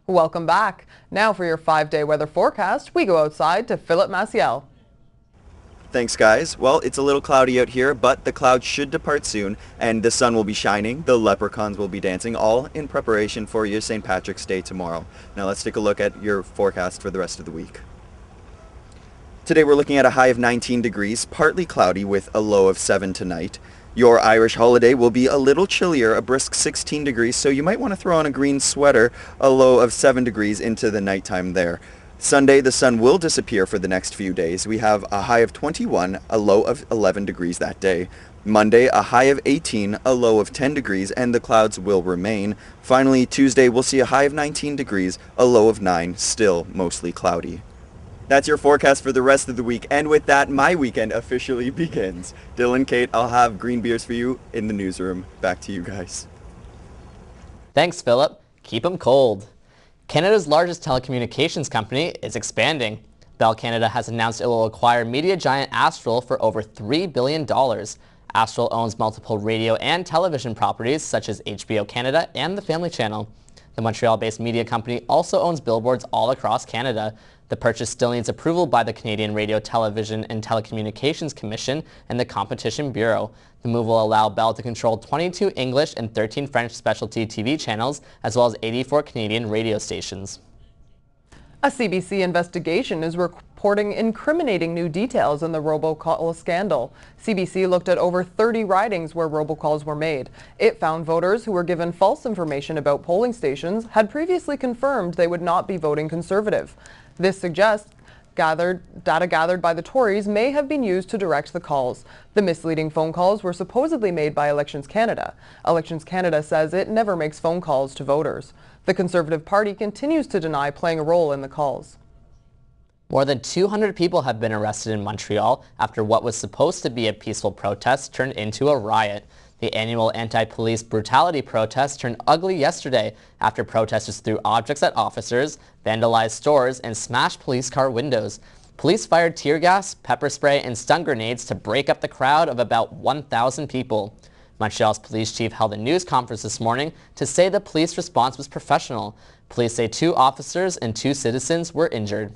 Welcome back. Now for your 5-day weather forecast, we go outside to Philip Maciel. Thanks, guys. Well, it's a little cloudy out here, but the clouds should depart soon, and the sun will be shining. The leprechauns will be dancing, all in preparation for your St. Patrick's Day tomorrow. Now let's take a look at your forecast for the rest of the week. Today we're looking at a high of 19 degrees, partly cloudy with a low of 7 tonight. Your Irish holiday will be a little chillier, a brisk 16 degrees, so you might want to throw on a green sweater, a low of 7 degrees into the nighttime there. Sunday, the sun will disappear for the next few days. We have a high of 21, a low of 11 degrees that day. Monday, a high of 18, a low of 10 degrees, and the clouds will remain. Finally, Tuesday, we'll see a high of 19 degrees, a low of 9, still mostly cloudy. That's your forecast for the rest of the week, and with that, my weekend officially begins. Dylan, Kate, I'll have green beers for you in the newsroom. Back to you guys. Thanks, Philip. Keep 'em cold. Canada's largest telecommunications company is expanding. Bell Canada has announced it will acquire media giant Astral for over $3 billion. Astral owns multiple radio and television properties such as HBO Canada and the Family Channel. The Montreal-based media company also owns billboards all across Canada. The purchase still needs approval by the Canadian Radio, Television and Telecommunications Commission and the Competition Bureau. The move will allow Bell to control 22 English and 13 French specialty TV channels, as well as 84 Canadian radio stations. A CBC investigation is reporting incriminating new details in the robocall scandal. CBC looked at over 30 ridings where robocalls were made. It found voters who were given false information about polling stations had previously confirmed they would not be voting Conservative. This suggests data gathered by the Tories may have been used to direct the calls. The misleading phone calls were supposedly made by Elections Canada. Elections Canada says it never makes phone calls to voters. The Conservative Party continues to deny playing a role in the calls. More than 200 people have been arrested in Montreal after what was supposed to be a peaceful protest turned into a riot. The annual anti-police brutality protest turned ugly yesterday after protesters threw objects at officers, vandalized stores, and smashed police car windows. Police fired tear gas, pepper spray, and stun grenades to break up the crowd of about 1,000 people. Montreal's police chief held a news conference this morning to say the police response was professional. Police say 2 officers and 2 citizens were injured.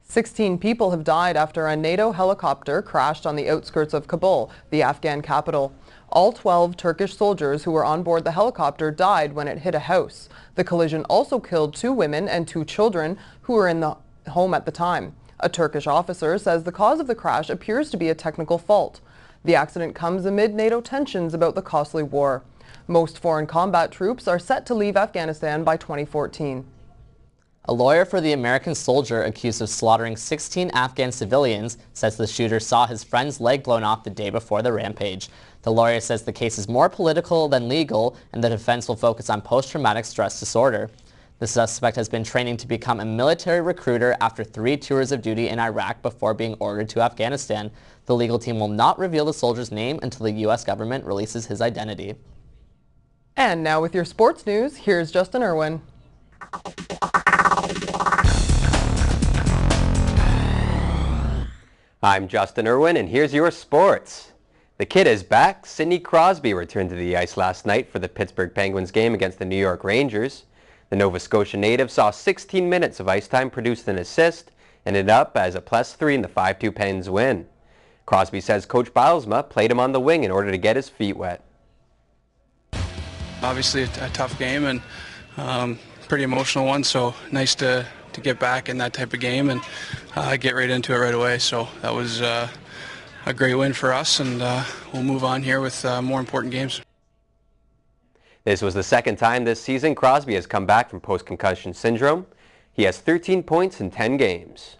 16 people have died after a NATO helicopter crashed on the outskirts of Kabul, the Afghan capital. All 12 Turkish soldiers who were on board the helicopter died when it hit a house. The collision also killed 2 women and 2 children who were in the home at the time. A Turkish officer says the cause of the crash appears to be a technical fault. The accident comes amid NATO tensions about the costly war. Most foreign combat troops are set to leave Afghanistan by 2014. A lawyer for the American soldier accused of slaughtering 16 Afghan civilians says the shooter saw his friend's leg blown off the day before the rampage. The lawyer says the case is more political than legal and the defense will focus on post-traumatic stress disorder. The suspect has been training to become a military recruiter after 3 tours of duty in Iraq before being ordered to Afghanistan. The legal team will not reveal the soldier's name until the U.S. government releases his identity. And now with your sports news, here's Justin Irwin. I'm Justin Irwin, and here's your sports. The kid is back. Sidney Crosby returned to the ice last night for the Pittsburgh Penguins game against the New York Rangers. The Nova Scotia native saw 16 minutes of ice time, produced an assist, and ended up as a +3 in the 5-2 Pens win. Crosby says Coach Bylsma played him on the wing in order to get his feet wet. Obviously a tough game and pretty emotional one, so nice to get back in that type of game and get right into it right away. So that was a great win for us, and we'll move on here with more important games. This was the second time this season Crosby has come back from post-concussion syndrome. He has 13 points in 10 games.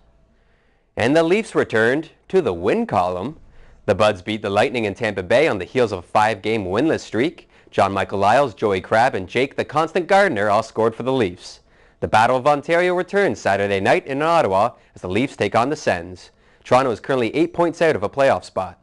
And the Leafs returned to the win column. The Buds beat the Lightning in Tampa Bay on the heels of a 5-game winless streak. John Michael Lyles, Joey Crabb, and Jake the Constant Gardner all scored for the Leafs. The Battle of Ontario returns Saturday night in Ottawa as the Leafs take on the Sens. Toronto is currently 8 points out of a playoff spot.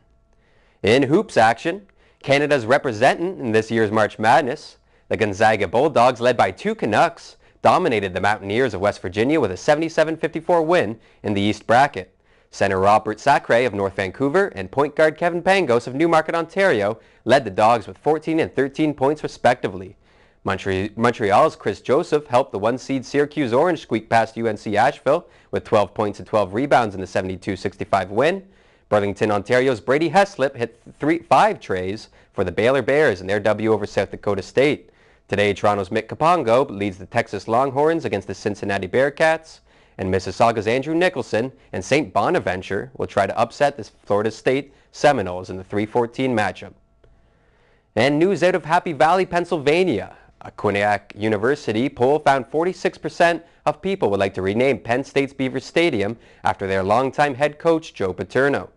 In hoops action, Canada's representant in this year's March Madness, the Gonzaga Bulldogs, led by 2 Canucks, dominated the Mountaineers of West Virginia with a 77-54 win in the East bracket. Center Robert Sacre of North Vancouver and point guard Kevin Pangos of Newmarket, Ontario, led the Dogs with 14 and 13 points respectively. Montreal's Chris Joseph helped the 1-seed Syracuse Orange squeak past UNC Asheville with 12 points and 12 rebounds in the 72-65 win. Burlington, Ontario's Brady Heslip hit 5 trays for the Baylor Bears in their W over South Dakota State. Today, Toronto's Mick Kapongo leads the Texas Longhorns against the Cincinnati Bearcats, and Mississauga's Andrew Nicholson and St. Bonaventure will try to upset the Florida State Seminoles in the 3-14 matchup. And news out of Happy Valley, Pennsylvania. A Quinnipiac University poll found 46% of people would like to rename Penn State's Beaver Stadium after their longtime head coach, Joe Paterno.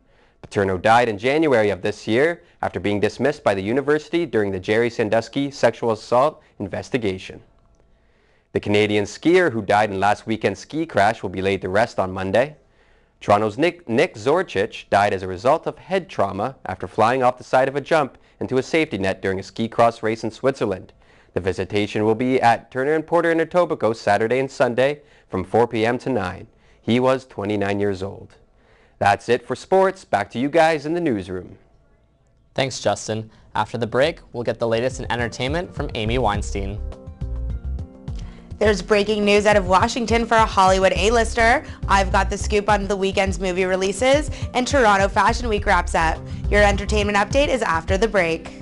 Paterno died in January of this year after being dismissed by the university during the Jerry Sandusky sexual assault investigation. The Canadian skier who died in last weekend's ski crash will be laid to rest on Monday. Toronto's Nick Zorchich died as a result of head trauma after flying off the side of a jump into a safety net during a ski cross race in Switzerland. The visitation will be at Turner & Porter in Etobicoke Saturday and Sunday from 4 p.m. to 9. He was 29 years old. That's it for sports. Back to you guys in the newsroom. Thanks, Justin. After the break, we'll get the latest in entertainment from Amy Weinstein. There's breaking news out of Washington for a Hollywood A-lister. I've got the scoop on the weekend's movie releases, and Toronto Fashion Week wraps up. Your entertainment update is after the break.